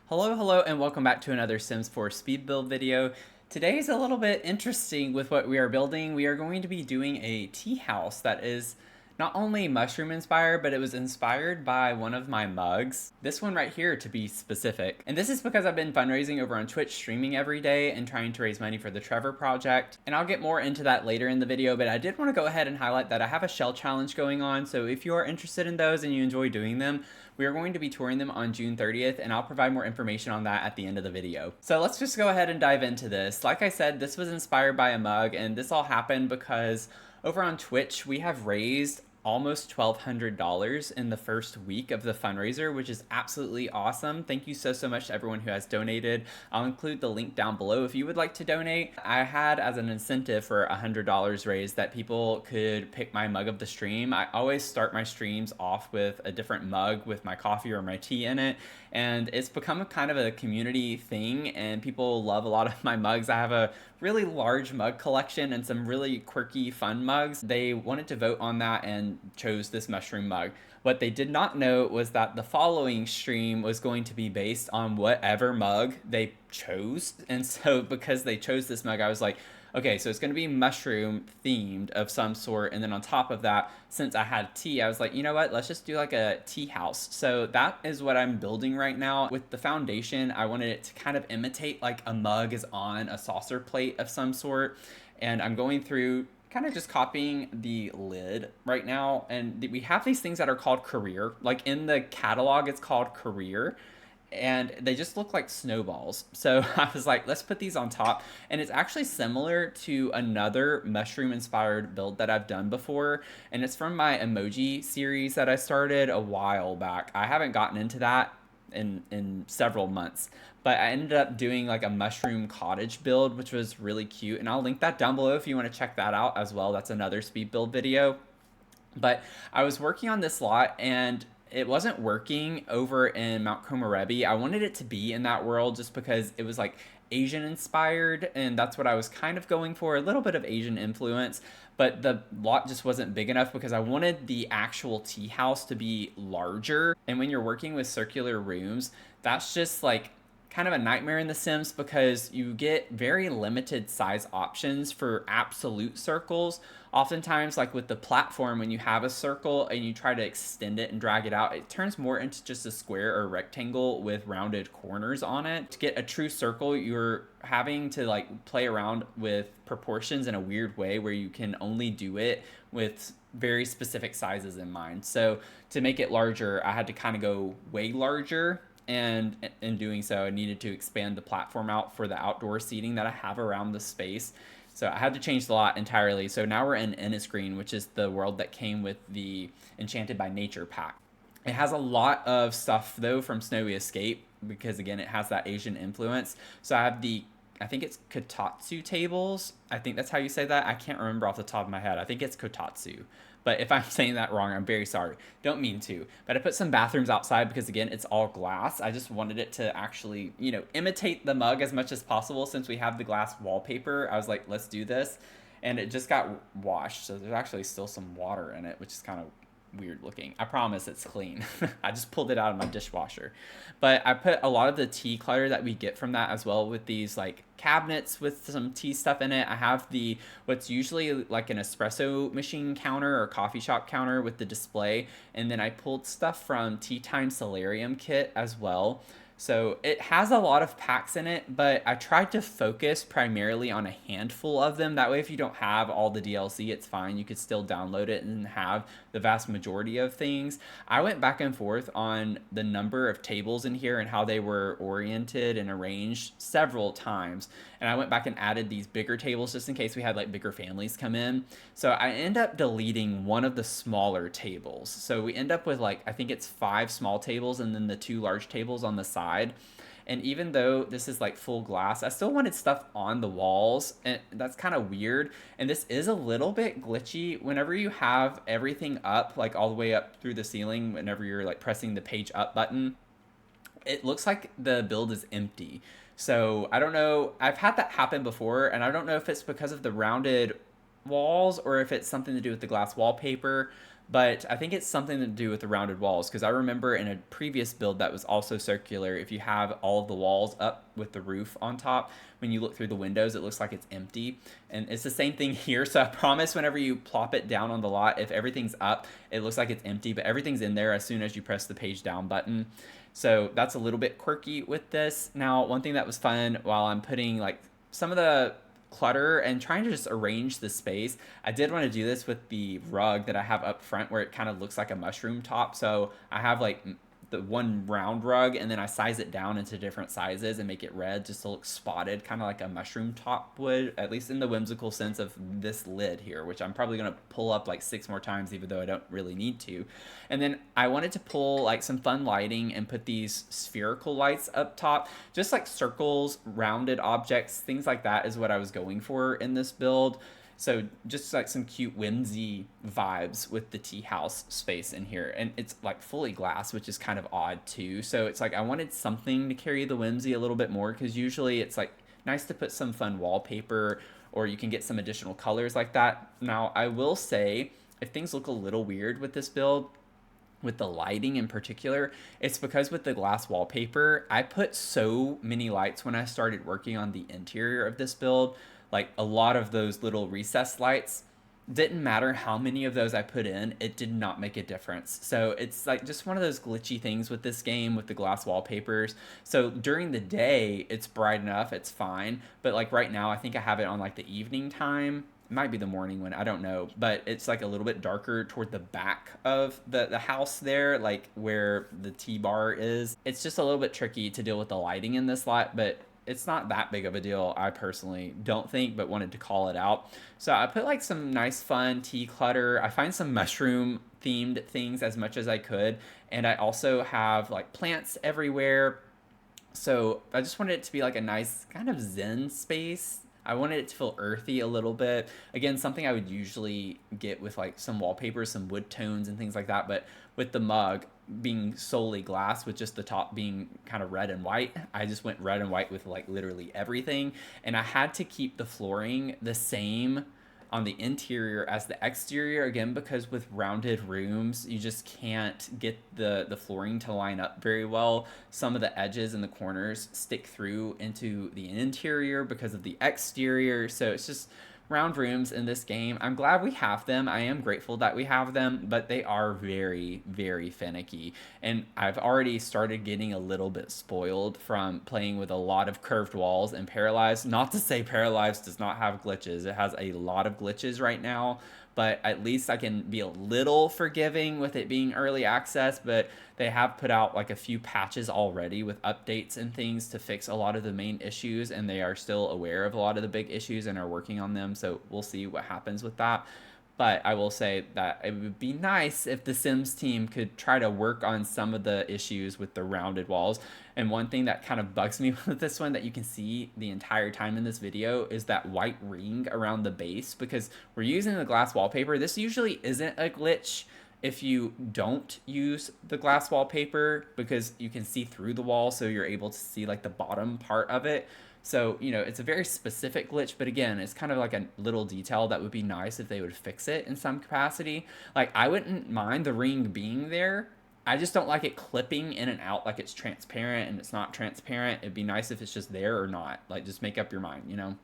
Hello, and welcome back to another Sims 4 speed build video. Today is a little bit interesting with what we are building. We are going to be doing a tea house that is not only mushroom inspired, but it was inspired by one of my mugs. This one right here, to be specific. And this is because I've been fundraising over on Twitch, streaming every day and trying to raise money for the Trevor project. And I'll get more into that later in the video, but I did want to go ahead and highlight that I have a shell challenge going on. So if you are interested in those and you enjoy doing them, we are going to be touring them on June 30th, and I'll provide more information on that at the end of the video. So let's just go ahead and dive into this. Like I said, this was inspired by a mug, and this all happened because over on Twitch, we have raised almost $1,200 in the first week of the fundraiser, which is absolutely awesome. Thank you so much to everyone who has donated. I'll include the link down below if you would like to donate. I had as an incentive for $100 raised that people could pick my mug of the stream. I always start my streams off with a different mug with my coffee or my tea in it, and it's become a kind of a community thing, and people love a lot of my mugs. I have a really large mug collection and some really quirky fun mugs. They wanted to vote on that and chose this mushroom mug. What they did not know was that the following stream was going to be based on whatever mug they chose. And so because they chose this mug, I was like, okay, so it's going to be mushroom themed of some sort. And then on top of that, since I had tea, I was like, you know what, let's just do like a tea house. So that is what I'm building right now. With the foundation, I wanted it to kind of imitate like a mug is on a saucer plate of some sort. And I'm going through kind of just copying the lid right now. And we have these things that are called career. Like in the catalog, it's called career, and they just look like snowballs. So I was like, let's put these on top. And it's actually similar to another mushroom inspired build that I've done before. And it's from my emoji series that I started a while back. I haven't gotten into that in several months, but I ended up doing like a mushroom cottage build, which was really cute. And I'll link that down below if you want to check that out as well. That's another speed build video. But I was working on this lot and it wasn't working over in Mount Komorebi. I wanted it to be in that world just because it was like Asian inspired, and that's what I was kind of going for, a little bit of Asian influence, but the lot just wasn't big enough because I wanted the actual tea house to be larger. And when you're working with circular rooms, that's just like kind of a nightmare in The Sims because you get very limited size options for absolute circles. Oftentimes, like with the platform, when you have a circle and you try to extend it and drag it out, it turns more into just a square or rectangle with rounded corners on it. To get a true circle, you're having to like play around with proportions in a weird way where you can only do it with very specific sizes in mind. So to make it larger, I had to kind of go way larger. And in doing so, I needed to expand the platform out for the outdoor seating that I have around the space. So I had to change the lot entirely. So now we're in Innisgreen, which is the world that came with the Enchanted by Nature pack. It has a lot of stuff though from Snowy Escape because again, it has that Asian influence. So I have I think it's kotatsu tables. I think that's how you say that. I can't remember off the top of my head. I think it's kotatsu. But if I'm saying that wrong, I'm very sorry. Don't mean to. But I put some bathrooms outside because, again, it's all glass. I just wanted it to actually, imitate the mug as much as possible. Since we have the glass wallpaper, I was like, let's do this. And it just got washed. So there's actually still some water in it, which is kind of weird looking. I promise it's clean. I just pulled it out of my dishwasher. But I put a lot of the tea clutter that we get from that as well with these like cabinets with some tea stuff in it. I have what's usually like an espresso machine counter or coffee shop counter with the display, and then I pulled stuff from Tea Time Solarium kit as well. So it has a lot of packs in it, but I tried to focus primarily on a handful of them. That way, if you don't have all the DLC, it's fine. You could still download it and have the vast majority of things. I went back and forth on the number of tables in here and how they were oriented and arranged several times. And I went back and added these bigger tables just in case we had like bigger families come in. So I end up deleting one of the smaller tables. So we end up with like, I think it's 5 small tables and then the 2 large tables on the side. And even though this is like full glass, I still wanted stuff on the walls, and that's kind of weird. And this is a little bit glitchy whenever you have everything up, like all the way up through the ceiling, whenever you're like pressing the page up button, it looks like the build is empty. So I don't know, I've had that happen before, and I don't know if it's because of the rounded walls or if it's something to do with the glass wallpaper, But I think it's something to do with the rounded walls because I remember in a previous build that was also circular, if you have all of the walls up with the roof on top, when you look through the windows, it looks like it's empty. And it's the same thing here. So I promise whenever you plop it down on the lot, if everything's up, it looks like it's empty, but everything's in there as soon as you press the page down button. So that's a little bit quirky with this. Now, one thing that was fun while I'm putting like some of the clutter and trying to just arrange the space. I did want to do this with the rug that I have up front where it kind of looks like a mushroom top. So I have like the one round rug and then I size it down into different sizes and make it red just to look spotted, kind of like a mushroom top would, at least in the whimsical sense of this lid here, which I'm probably going to pull up like 6 more times even though I don't really need to. And then I wanted to pull like some fun lighting and put these spherical lights up top, just like circles, rounded objects, things like that is what I was going for in this build. So just like some cute whimsy vibes with the tea house space in here. And it's like fully glass, which is kind of odd too. So it's like I wanted something to carry the whimsy a little bit more because usually it's like nice to put some fun wallpaper or you can get some additional colors like that. Now, I will say if things look a little weird with this build, with the lighting in particular, it's because with the glass wallpaper, I put so many lights when I started working on the interior of this build. Like a lot of those little recessed lights, didn't matter how many of those I put in, it did not make a difference. So it's like just one of those glitchy things with this game with the glass wallpapers. So during the day, it's bright enough, it's fine. But like right now, I think I have it on like the evening time. It might be the morning one, I don't know. But it's like a little bit darker toward the back of the house there, like where the T-bar is. It's just a little bit tricky to deal with the lighting in this lot, but it's not that big of a deal, I personally don't think, but wanted to call it out. So I put like some nice fun tea clutter. I find some mushroom themed things as much as I could. And I also have like plants everywhere. So I just wanted it to be like a nice kind of zen space. I wanted it to feel earthy a little bit. Again, something I would usually get with like some wallpaper, some wood tones and things like that. But with the mug being solely glass with just the top being kind of red and white, I just went red and white with like literally everything. And I had to keep the flooring the same on the interior as the exterior, again because with rounded rooms you just can't get the flooring to line up very well. Some of the edges and the corners stick through into the interior because of the exterior, so it's just round rooms in this game. I'm glad we have them. I am grateful that we have them, but they are very, very finicky. And I've already started getting a little bit spoiled from playing with a lot of curved walls and Paralyzed. Not to say Paralyzed does not have glitches. It has a lot of glitches right now, but at least I can be a little forgiving with it being early access. But they have put out like a few patches already with updates and things to fix a lot of the main issues, and they are still aware of a lot of the big issues and are working on them. So we'll see what happens with that. But I will say that it would be nice if the Sims team could try to work on some of the issues with the rounded walls. And one thing that kind of bugs me with this one that you can see the entire time in this video is that white ring around the base, because we're using the glass wallpaper. This usually isn't a glitch if you don't use the glass wallpaper because you can see through the wall, so you're able to see like the bottom part of it. So, you know, it's a very specific glitch, but again, it's kind of like a little detail that would be nice if they would fix it in some capacity. Like, I wouldn't mind the ring being there. I just don't like it clipping in and out like it's transparent and it's not transparent. It'd be nice if it's just there or not. Like, just make up your mind, you know?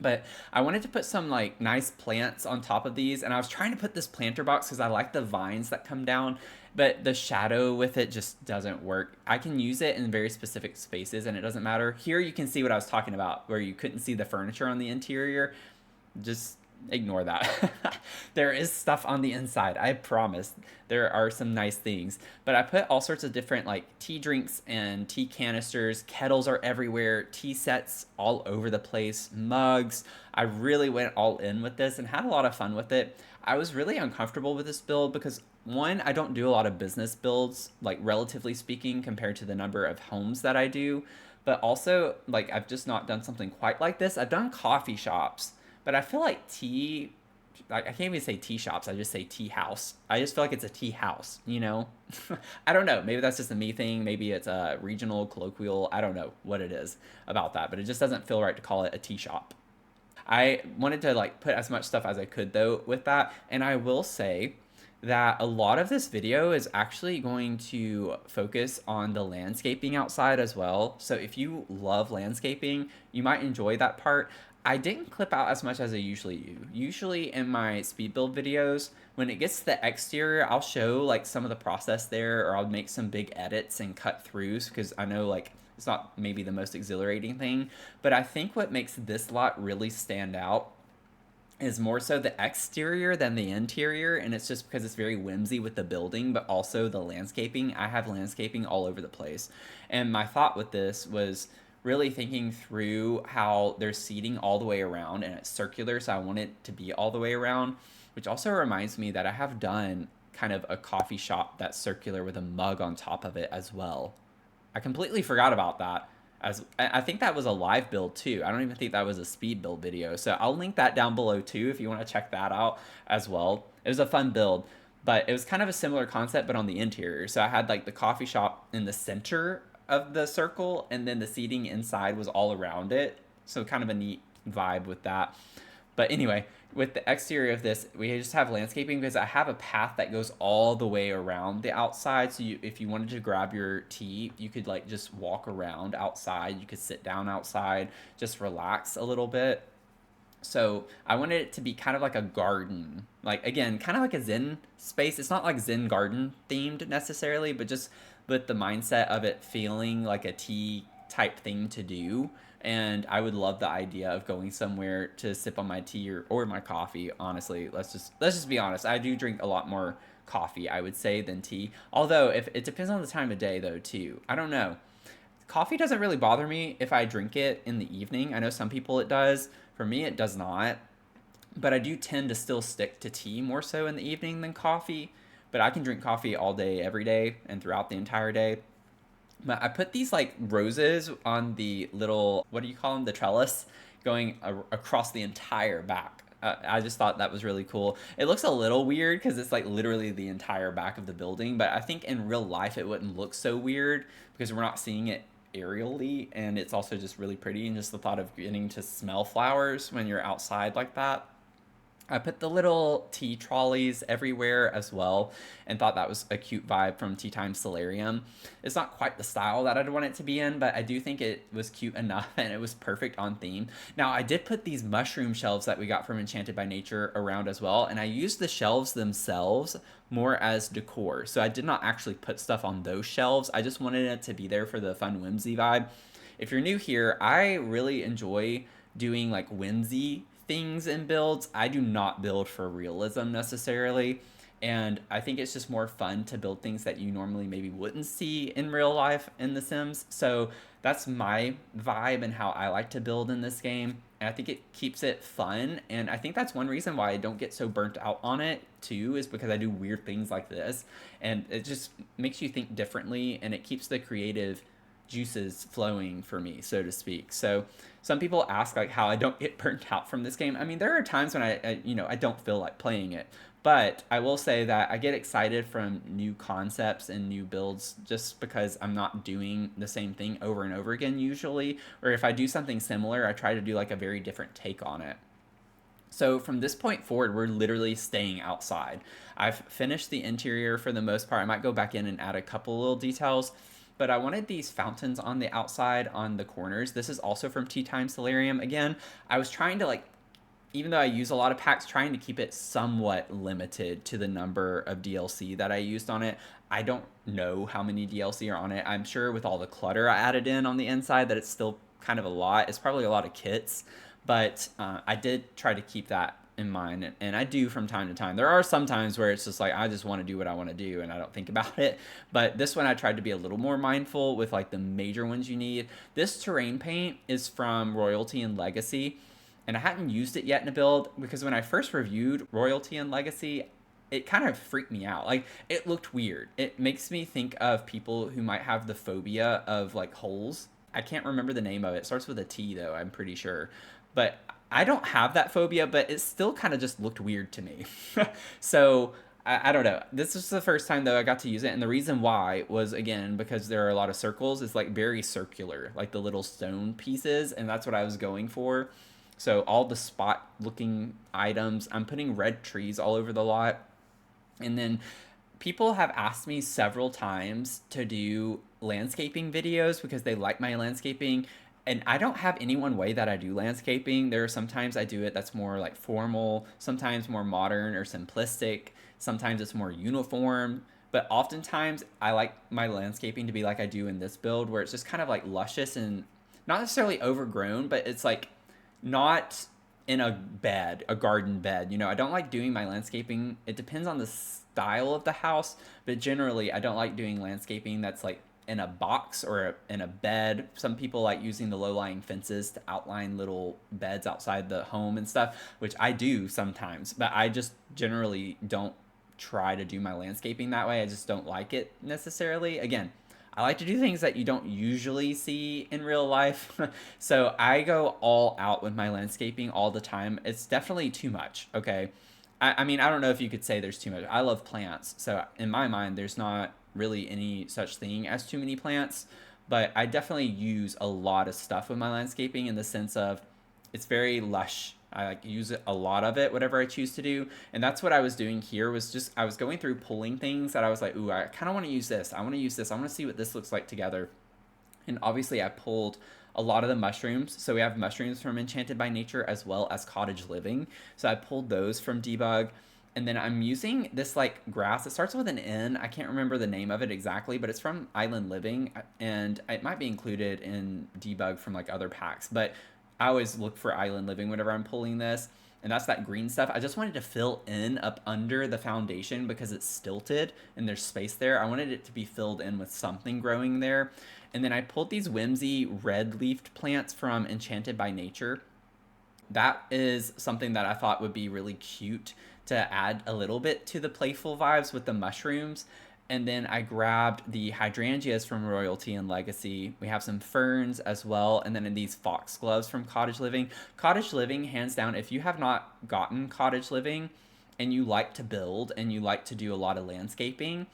But I wanted to put some like nice plants on top of these, and I was trying to put this planter box because I like the vines that come down, but the shadow with it just doesn't work. I can use it in very specific spaces and it doesn't matter. Here you can see what I was talking about where you couldn't see the furniture on the interior. Just ignore that. There is stuff on the inside, I promise. There are some nice things, but I put all sorts of different like tea drinks and tea canisters. Kettles are everywhere, tea sets all over the place, mugs. I really went all in with this and had a lot of fun with it. I was really uncomfortable with this build because one, I don't do a lot of business builds, like relatively speaking, compared to the number of homes that I do. But also, like, I've just not done something quite like this. I've done coffee shops, but I feel like tea, like I can't even say tea shops, I just say tea house. I just feel like it's a tea house, you know? I don't know. Maybe that's just a me thing. Maybe it's a regional, colloquial. I don't know what it is about that, but it just doesn't feel right to call it a tea shop. I wanted to like put as much stuff as I could though with that. And I will say that a lot of this video is actually going to focus on the landscaping outside as well. So if you love landscaping, you might enjoy that part. I didn't clip out as much as I usually do. Usually in my speed build videos, when it gets to the exterior, I'll show like some of the process there, or I'll make some big edits and cut throughs because I know like it's not maybe the most exhilarating thing. But I think what makes this lot really stand out is more so the exterior than the interior, and it's just because it's very whimsy with the building, but also the landscaping. I have landscaping all over the place, and my thought with this was really thinking through how there's seating all the way around and it's circular, so I want it to be all the way around, which also reminds me that I have done kind of a coffee shop that's circular with a mug on top of it as well. I completely forgot about that. As I think that was a live build too. I don't even think that was a speed build video. So I'll link that down below too if you want to check that out as well. It was a fun build, but it was kind of a similar concept but on the interior. So I had like the coffee shop in the center of the circle, and then the seating inside was all around it. So kind of a neat vibe with that. But anyway, with the exterior of this, we just have landscaping because I have a path that goes all the way around the outside. So if you wanted to grab your tea, you could like just walk around outside. You could sit down outside, just relax a little bit. So I wanted it to be kind of like a garden, like again, kind of like a Zen space. It's not like Zen garden themed necessarily, but just with the mindset of it feeling like a tea type thing to do. And I would love the idea of going somewhere to sip on my tea or my coffee. Honestly, let's just be honest. I do drink a lot more coffee, I would say, than tea. Although if it depends on the time of day though too. I don't know. Coffee doesn't really bother me if I drink it in the evening. I know some people it does. For me, it does not. But I do tend to still stick to tea more so in the evening than coffee. But I can drink coffee all day, every day, and throughout the entire day. But I put these like roses on the little, what do you call them? The trellis going across the entire back. I just thought that was really cool. It looks a little weird because it's like literally the entire back of the building, but I think in real life it wouldn't look so weird because we're not seeing it aerially, and it's also just really pretty, and just the thought of getting to smell flowers when you're outside like that. I put the little tea trolleys everywhere as well and thought that was a cute vibe from Tea Time Solarium. It's not quite the style that I'd want it to be in, but I do think it was cute enough and it was perfect on theme. Now, I did put these mushroom shelves that we got from Enchanted by Nature around as well, and I used the shelves themselves more as decor. So I did not actually put stuff on those shelves. I just wanted it to be there for the fun whimsy vibe. If you're new here, I really enjoy doing like whimsy things in builds. I do not build for realism necessarily. And I think it's just more fun to build things that you normally maybe wouldn't see in real life in The Sims. So that's my vibe and how I like to build in this game. And I think it keeps it fun. And I think that's one reason why I don't get so burnt out on it too, is because I do weird things like this. And it just makes you think differently, and it keeps the creative juices flowing for me, so to speak. So some people ask like how I don't get burnt out from this game. I mean, there are times when I don't feel like playing it, but I will say that I get excited from new concepts and new builds just because I'm not doing the same thing over and over again usually, or if I do something similar, I try to do like a very different take on it. So from this point forward, we're literally staying outside. I've finished the interior for the most part. I might go back in and add a couple little details, but I wanted these fountains on the outside on the corners. This is also from Tea Time Solarium. Again, I was trying to like, even though I use a lot of packs, trying to keep it somewhat limited to the number of DLC that I used on it. I don't know how many DLC are on it. I'm sure with all the clutter I added in on the inside that it's still kind of a lot. It's probably a lot of kits, but I did try to keep that in mind, and I do from time to time. There are some times where it's just like I just want to do what I want to do and I don't think about it, but this one I tried to be a little more mindful with like the major ones you need. This terrain paint is from Royalty and Legacy, and I hadn't used it yet in a build because when I first reviewed Royalty and Legacy, it kind of freaked me out. Like, it looked weird. It makes me think of people who might have the phobia of like holes. I can't remember the name of it. It starts with a T though, I'm pretty sure. But I don't have that phobia, but it still kind of just looked weird to me. So I don't know. This is the first time though I got to use it, and the reason why was again because there are a lot of circles. It's like very circular, like the little stone pieces, and that's what I was going for. So all the spot looking items, I'm putting red trees all over the lot. And then people have asked me several times to do landscaping videos because they like my landscaping. And I don't have any one way that I do landscaping. There are sometimes I do it that's more like formal, sometimes more modern or simplistic, sometimes it's more uniform. But oftentimes I like my landscaping to be like I do in this build, where it's just kind of like luscious and not necessarily overgrown, but it's like not in a bed, a garden bed. I don't like doing my landscaping. It depends on the style of the house, but generally, I don't like doing landscaping that's like in a box or in a bed. Some people like using the low-lying fences to outline little beds outside the home and stuff, which I do sometimes, but I just generally don't try to do my landscaping that way. I just don't like it necessarily. Again, I like to do things that you don't usually see in real life. So I go all out with my landscaping all the time. It's definitely too much, okay? I mean, I don't know if you could say there's too much. I love plants. So in my mind, there's not really any such thing as too many plants. But I definitely use a lot of stuff with my landscaping in the sense of it's very lush. I like use a lot of it, whatever I choose to do. And that's what I was doing here was just I was going through pulling things that I was like, ooh, I kind of want to use this. I want to use this. I want to see what this looks like together. And obviously I pulled a lot of the mushrooms. So we have mushrooms from Enchanted by Nature as well as Cottage Living. So I pulled those from Debug. And then I'm using this like grass. It starts with an N. I can't remember the name of it exactly, but it's from Island Living, and it might be included in Debug from like other packs. But I always look for Island Living whenever I'm pulling this. And that's that green stuff. I just wanted to fill in up under the foundation because it's stilted and there's space there. I wanted it to be filled in with something growing there. And then I pulled these whimsy red leafed plants from Enchanted by Nature. That is something that I thought would be really cute to add a little bit to the playful vibes with the mushrooms. And then I grabbed the hydrangeas from Royalty and Legacy. We have some ferns as well. And then in these foxgloves from Cottage Living. Cottage Living, hands down, if you have not gotten Cottage Living and you like to build and you like to do a lot of landscaping,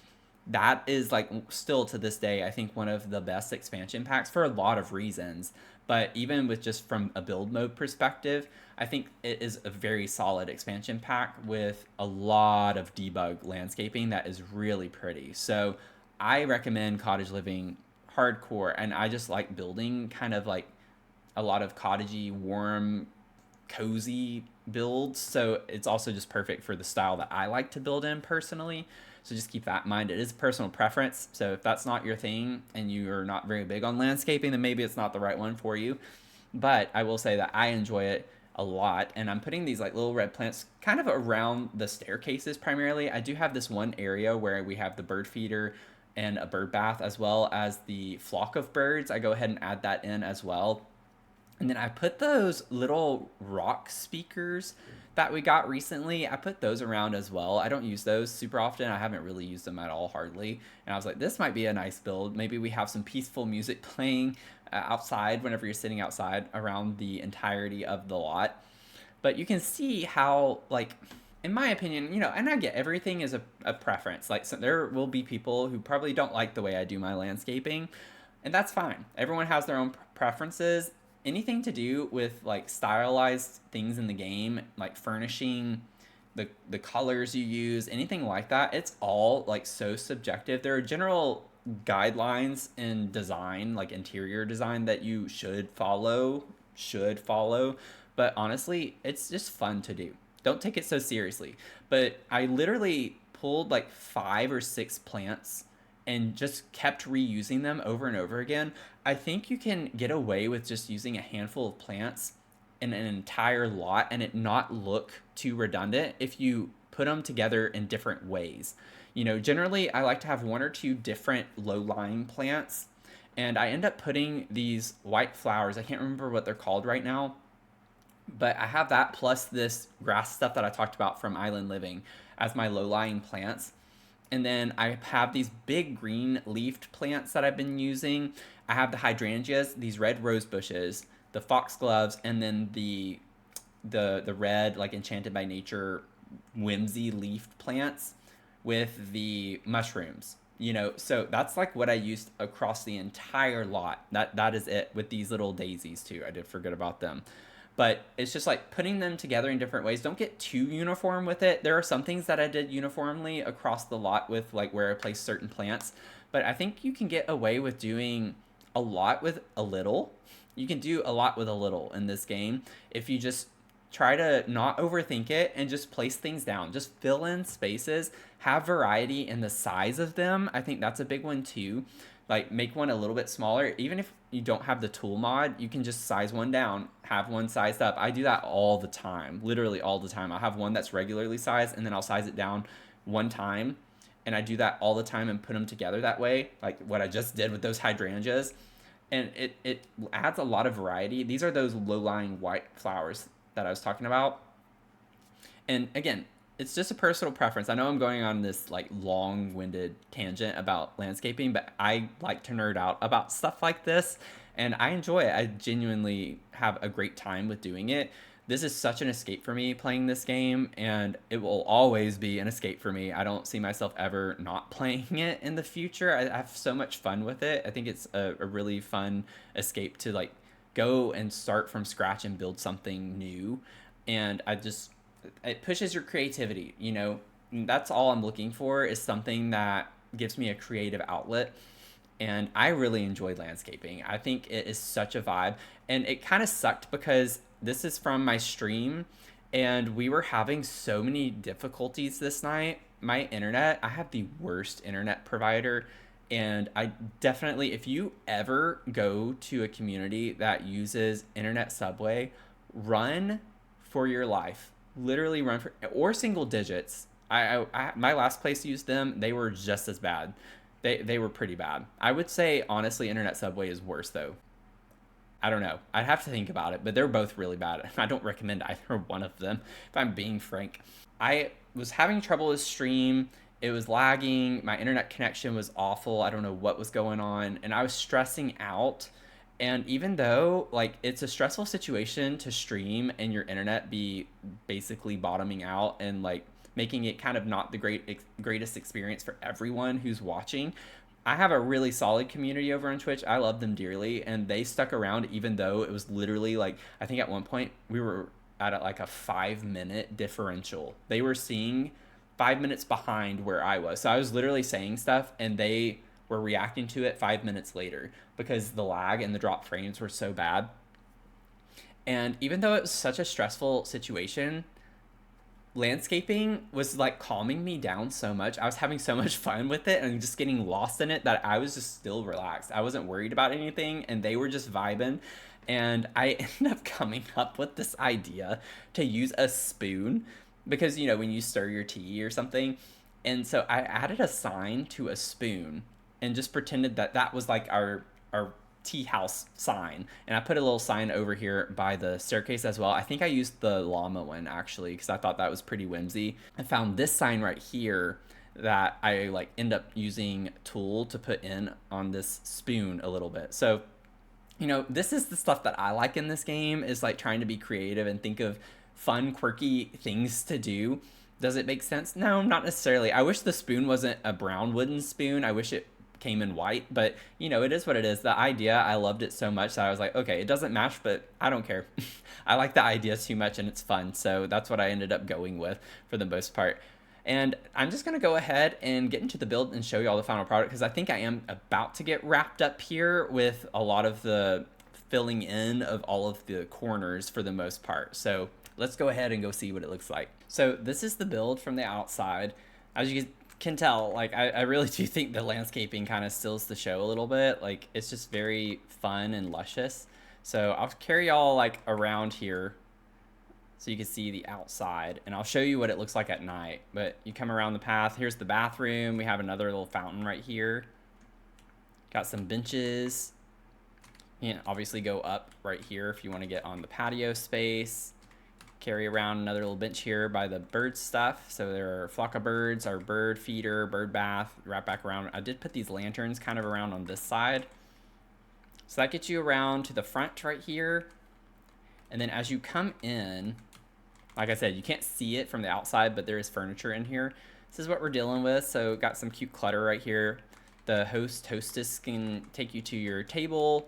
that is like still to this day, I think one of the best expansion packs for a lot of reasons. But even with just from a build mode perspective, I think it is a very solid expansion pack with a lot of debug landscaping that is really pretty. So I recommend Cottage Living hardcore, and I just like building kind of like a lot of cottagey, warm, cozy builds. So it's also just perfect for the style that I like to build in personally. So just keep that in mind. It is personal preference. So if that's not your thing and you're not very big on landscaping, then maybe it's not the right one for you. But I will say that I enjoy it a lot. And I'm putting these like little red plants kind of around the staircases primarily. I do have this one area where we have the bird feeder and a bird bath as well as the flock of birds. I go ahead and add that in as well. And then I put those little rock speakers that we got recently. I put those around as well. I don't use those super often. I haven't really used them at all, hardly. And I was like, this might be a nice build. Maybe we have some peaceful music playing outside whenever you're sitting outside around the entirety of the lot. But you can see how, like, in my opinion, and I get everything is a preference. Like, so there will be people who probably don't like the way I do my landscaping, and that's fine. Everyone has their own preferences. Anything to do with like stylized things in the game, like furnishing, the colors you use, anything like that, it's all like so subjective. There are general guidelines in design, like interior design, that you should follow, but honestly, it's just fun to do. Don't take it so seriously. But I literally pulled like 5 or 6 plants and just kept reusing them over and over again. I think you can get away with just using a handful of plants in an entire lot and it not look too redundant if you put them together in different ways. Generally, I like to have 1 or 2 different low-lying plants, and I end up putting these white flowers. I can't remember what they're called right now, but I have that plus this grass stuff that I talked about from Island Living as my low-lying plants. And then I have these big green leafed plants that I've been using. I have the hydrangeas, these red rose bushes, the foxgloves, and then the red like Enchanted by Nature whimsy leafed plants with the mushrooms. So that's like what I used across the entire lot. That is it with these little daisies too. I did forget about them. but it's just like putting them together in different ways. Don't get too uniform with it. There are some things that I did uniformly across the lot with like where I placed certain plants, but I think you can get away with doing a lot with a little. You can do a lot with a little in this game if you just try to not overthink it and just place things down. Just fill in spaces, have variety in the size of them. I think that's a big one too. Like make one a little bit smaller. Even if you don't have the tool mod, you can just size one down, have one sized up. I do that all the time, literally all the time. I'll have one that's regularly sized and then I'll size it down one time. And I do that all the time and put them together that way, like what I just did with those hydrangeas. And it adds a lot of variety. These are those low-lying white flowers that I was talking about. And again, it's just a personal preference. I know I'm going on this like long-winded tangent about landscaping, but I like to nerd out about stuff like this and I enjoy it. I genuinely have a great time with doing it. This is such an escape for me playing this game, and it will always be an escape for me. I don't see myself ever not playing it in the future. I have so much fun with it. I think it's a really fun escape to like go and start from scratch and build something new. And it pushes your creativity, you know. That's all I'm looking for, is something that gives me a creative outlet. And I really enjoyed landscaping. I think it is such a vibe. And it kind of sucked because this is from my stream and we were having so many difficulties this night. My internet, I have the worst internet provider. And I definitely, if you ever go to a community that uses internet subway, run for your life. Literally run for, or single digits. My last place used them. They were just as bad. They were pretty bad. I would say, honestly, internet subway is worse, though. I don't know. I'd have to think about it, but they're both really bad. I don't recommend either one of them, if I'm being frank. I was having trouble with stream. It was lagging. My internet connection was awful. I don't know what was going on, and I was stressing out. And even though like it's a stressful situation to stream and your internet be basically bottoming out and like making it kind of not the greatest experience for everyone who's watching, I have a really solid community over on Twitch. I love them dearly, and they stuck around even though it was literally like, I think at one point we were at like a 5-minute differential. They were seeing 5 minutes behind where I was. So I was literally saying stuff and they were reacting to it 5 minutes later because the lag and the drop frames were so bad. And even though it was such a stressful situation, landscaping was like calming me down so much. I was having so much fun with it and just getting lost in it that I was just still relaxed. I wasn't worried about anything and they were just vibing. And I ended up coming up with this idea to use a spoon because, you know, when you stir your tea or something. And so I added a sign to a spoon and just pretended that that was like our tea house sign. And I put a little sign over here by the staircase as well. I think I used the llama one actually because I thought that was pretty whimsy. I found this sign right here that I like end up using tool to put in on this spoon a little bit. So, you know, this is the stuff that I like in this game, is like trying to be creative and think of fun, quirky things to do. Does it make sense? No, not necessarily. I wish the spoon wasn't a brown wooden spoon. I wish it came in white, but you know, it is what it is. The idea, I loved it so much that I was like, okay, it doesn't match, but I don't care. I like the idea too much and it's fun. So that's what I ended up going with for the most part. And I'm just going to go ahead and get into the build and show you all the final product because I think I am about to get wrapped up here with a lot of the filling in of all of the corners for the most part. So let's go ahead and go see what it looks like. So this is the build from the outside. As you can tell, like I really do think the landscaping kind of steals the show a little bit. Like it's just very fun and luscious. So I'll carry y'all like around here so you can see the outside, and I'll show you what it looks like at night. But you come around the path, here's the bathroom. We have another little fountain right here. Got some benches. You can obviously go up right here if you want to get on the patio space. Carry around another little bench here by the bird stuff. So there are a flock of birds, our bird feeder, bird bath, wrap back around. I did put these lanterns kind of around on this side. So that gets you around to the front right here. And then as you come in, like I said, you can't see it from the outside, but there is furniture in here. This is what we're dealing with. So got some cute clutter right here. The hostess can take you to your table,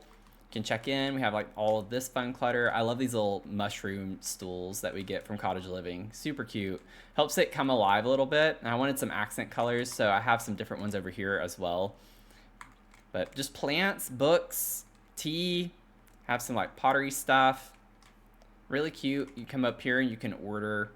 can check in. We have like all of this fun clutter. I love these little mushroom stools that we get from Cottage Living. Super cute. Helps it come alive a little bit. And I wanted some accent colors, so I have some different ones over here as well. But just plants, books, tea, have some like pottery stuff. Really cute. You come up here and you can order.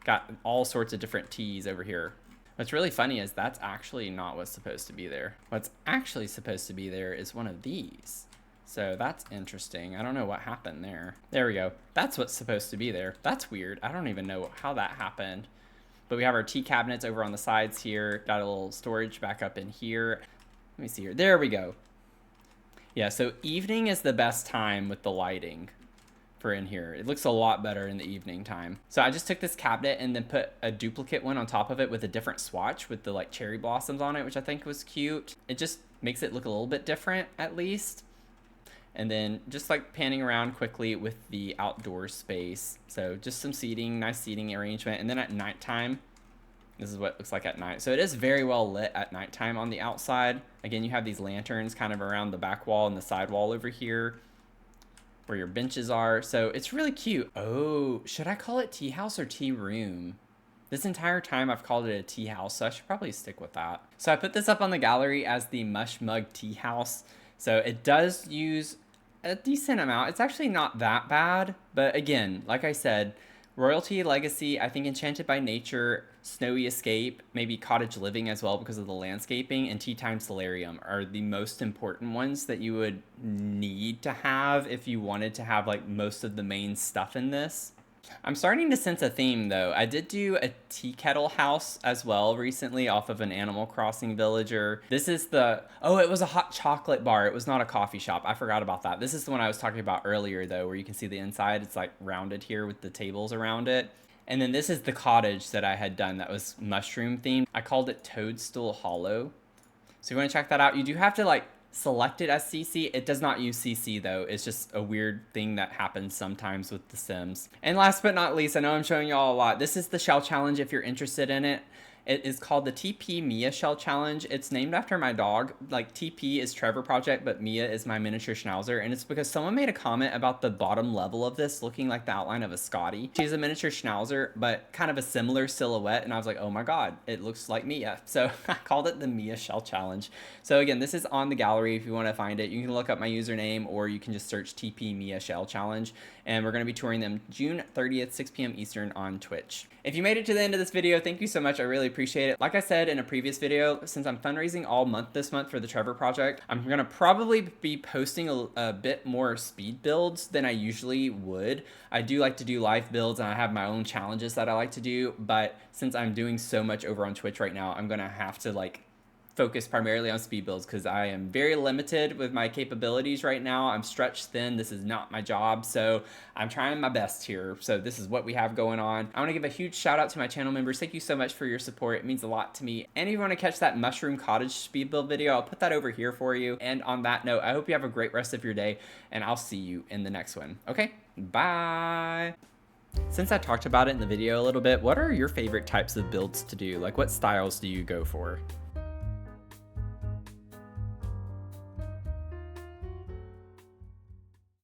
Got all sorts of different teas over here. What's really funny is that's actually not what's supposed to be there. What's actually supposed to be there is one of these. So that's interesting. I don't know what happened there. There we go. That's what's supposed to be there. That's weird. I don't even know how that happened. But we have our tea cabinets over on the sides here. Got a little storage back up in here. Let me see here. There we go. Yeah, so evening is the best time with the lighting for in here. It looks a lot better in the evening time. So I just took this cabinet and then put a duplicate one on top of it with a different swatch with the like cherry blossoms on it, which I think was cute. It just makes it look a little bit different at least. And then just like panning around quickly with the outdoor space. So just some seating, nice seating arrangement. And then at nighttime, this is what it looks like at night. So it is very well lit at nighttime on the outside. Again, you have these lanterns kind of around the back wall and the side wall over here where your benches are. So it's really cute. Oh, should I call it tea house or tea room? This entire time I've called it a tea house, so I should probably stick with that. So I put this up on the gallery as the Mush Mug Tea House. So it does use a decent amount. It's actually not that bad, but again, like I said, Royalty, Legacy, I think Enchanted by Nature, Snowy Escape, maybe Cottage Living as well because of the landscaping, and Tea Time Solarium are the most important ones that you would need to have if you wanted to have like most of the main stuff in this. I'm starting to sense a theme though. I did do a tea kettle house as well recently off of an Animal Crossing villager. This is the, oh, it was a hot chocolate bar. It was not a coffee shop. I forgot about that. This is the one I was talking about earlier though, where you can see the inside. It's like rounded here with the tables around it. And then this is the cottage that I had done that was mushroom themed. I called it Toadstool Hollow. So you want to check that out. You do have to like select it as CC. It does not use CC though. It's just a weird thing that happens sometimes with The Sims. And last but not least, I know I'm showing y'all a lot. This is the shell challenge if you're interested in it. It is called the TP Mia Shell Challenge. It's named after my dog. Like TP is Trevor Project, but Mia is my miniature schnauzer. And it's because someone made a comment about the bottom level of this looking like the outline of a Scotty. She's a miniature schnauzer, but kind of a similar silhouette. And I was like, oh my God, it looks like Mia. So I called it the Mia Shell Challenge. So again, this is on the gallery if you want to find it. You can look up my username or you can just search TP Mia Shell Challenge. And we're going to be touring them June 30th, 6 p.m. Eastern on Twitch. If you made it to the end of this video, thank you so much. I really appreciate it. Like I said in a previous video, since I'm fundraising all month this month for the Trevor Project, I'm going to probably be posting a bit more speed builds than I usually would. I do like to do live builds and I have my own challenges that I like to do. But since I'm doing so much over on Twitch right now, I'm going to have to like focus primarily on speed builds because I am very limited with my capabilities right now. I'm stretched thin. This is not my job, so I'm trying my best here. So this is what we have going on. I want to give a huge shout out to my channel members. Thank you so much for your support. It means a lot to me. And if you want to catch that mushroom cottage speed build video, I'll put that over here for you. And on that note, I hope you have a great rest of your day, and I'll see you in the next one. Okay, bye. Since I talked about it in the video a little bit, what are your favorite types of builds to do? Like what styles do you go for?